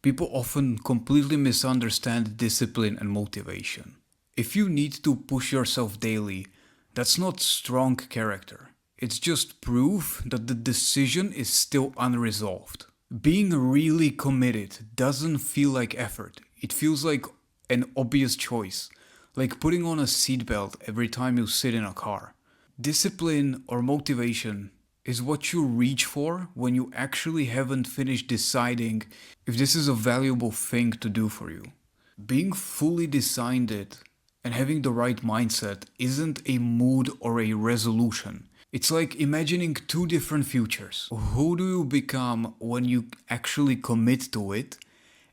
People often completely misunderstand discipline and motivation. If you need to push yourself daily, that's not strong character. It's just proof that the decision is still unresolved. Being really committed doesn't feel like effort. It feels like an obvious choice, like putting on a seatbelt every time you sit in a car. Discipline or motivation is what you reach for when you actually haven't finished deciding if this is a valuable thing to do for you. Being fully decided and having the right mindset isn't a mood or a resolution. It's like imagining two different futures. Who do you become when you actually commit to it,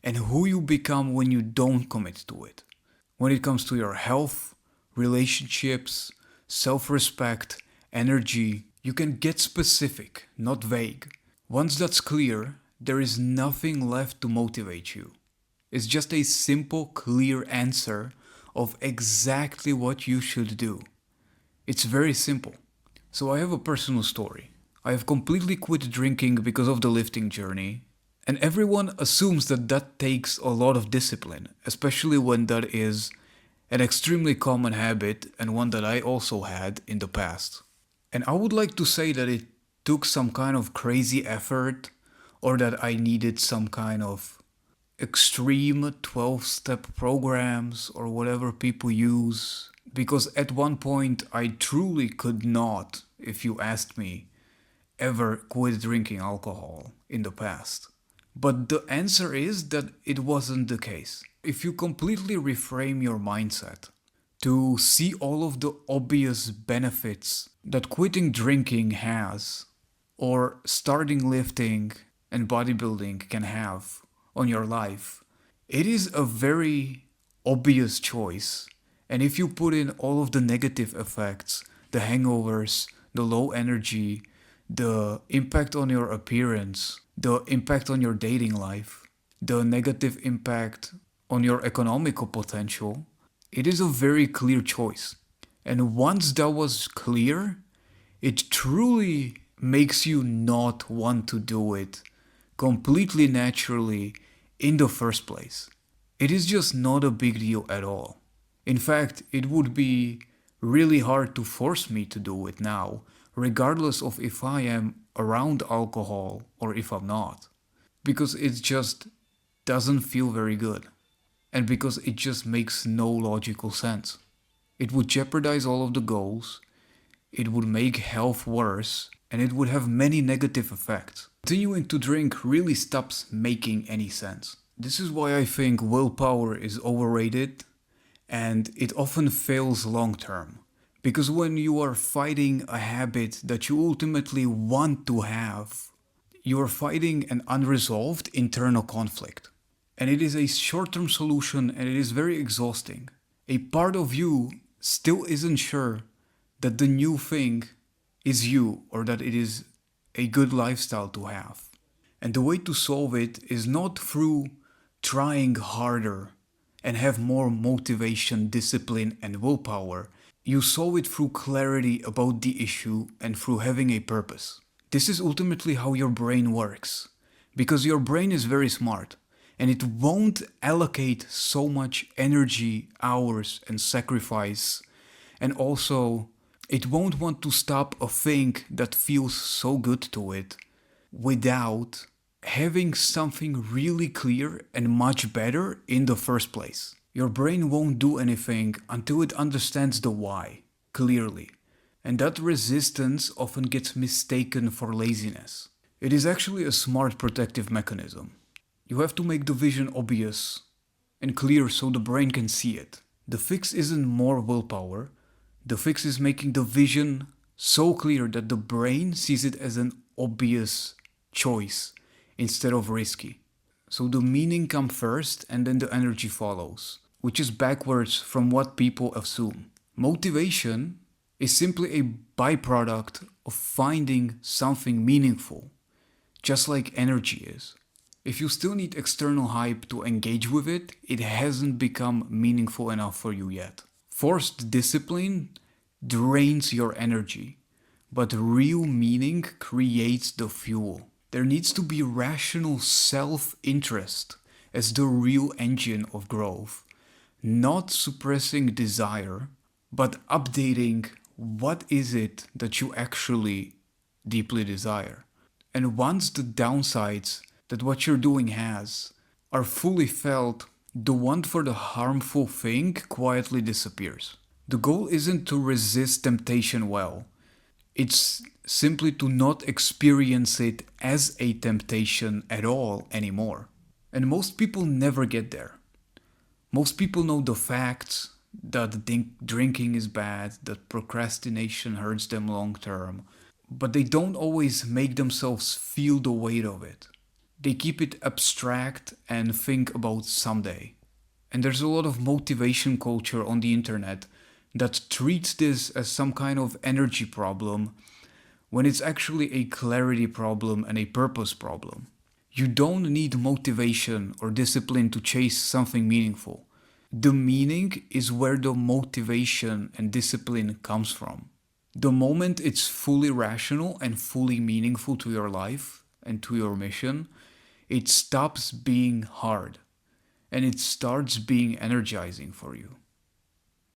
and who you become when you don't commit to it? When it comes to your health, relationships, self respect, energy, you can get specific, not vague. Once that's clear, there is nothing left to motivate you. It's just a simple, clear answer of exactly what you should do. It's very simple. So I have a personal story. I have completely quit drinking because of the lifting journey, and everyone assumes that that takes a lot of discipline, especially when that is an extremely common habit and one that I also had in the past. And I would like to say that it took some kind of crazy effort or that I needed some kind of extreme 12-step programs or whatever people use. Because at one point I truly could not, if you asked me, ever quit drinking alcohol in the past. But the answer is that it wasn't the case. If you completely reframe your mindset to see all of the obvious benefits that quitting drinking has, or starting lifting and bodybuilding can have on your life, it is a very obvious choice. And if you put in all of the negative effects, the hangovers, the low energy, the impact on your appearance, the impact on your dating life, the negative impact on your economical potential, it is a very clear choice. And once that was clear, it truly makes you not want to do it completely naturally in the first place. It is just not a big deal at all. In fact, it would be really hard to force me to do it now, regardless of if I am around alcohol or if I'm not, because it just doesn't feel very good, and because it just makes no logical sense. It would jeopardize all of the goals, it would make health worse, and it would have many negative effects. Continuing to drink really stops making any sense. This is why I think willpower is overrated and it often fails long term. Because when you are fighting a habit that you ultimately want to have, you are fighting an unresolved internal conflict. And it is a short term solution and it is very exhausting. A part of you still isn't sure that the new thing is you or that it is a good lifestyle to have. And the way to solve it is not through trying harder and have more motivation, discipline, and willpower. You solve it through clarity about the issue and through having a purpose. This is ultimately how your brain works, because your brain is very smart and it won't allocate so much energy, hours, and sacrifice, and also it won't want to stop a thing that feels so good to it without having something really clear and much better in the first place. Your brain won't do anything until it understands the why clearly. And that resistance often gets mistaken for laziness. It is actually a smart protective mechanism. You have to make the vision obvious and clear so the brain can see it. The fix isn't more willpower, the fix is making the vision so clear that the brain sees it as an obvious choice instead of risky. So the meaning comes first and then the energy follows, which is backwards from what people assume. Motivation is simply a byproduct of finding something meaningful, just like energy is. If you still need external hype to engage with it, it hasn't become meaningful enough for you yet. Forced discipline drains your energy, but real meaning creates the fuel. There needs to be rational self-interest as the real engine of growth, not suppressing desire, but updating what is it that you actually deeply desire. And once the downsides that what you're doing has are fully felt, the want for the harmful thing quietly disappears. The goal isn't to resist temptation well, it's simply to not experience it as a temptation at all anymore. And most people never get there. Most people know the facts that drinking is bad, that procrastination hurts them long term, but they don't always make themselves feel the weight of it. They keep it abstract and think about someday. And there's a lot of motivation culture on the internet that treats this as some kind of energy problem when it's actually a clarity problem and a purpose problem. You don't need motivation or discipline to chase something meaningful. The meaning is where the motivation and discipline comes from. The moment it's fully rational and fully meaningful to your life and to your mission, it stops being hard and it starts being energizing for you.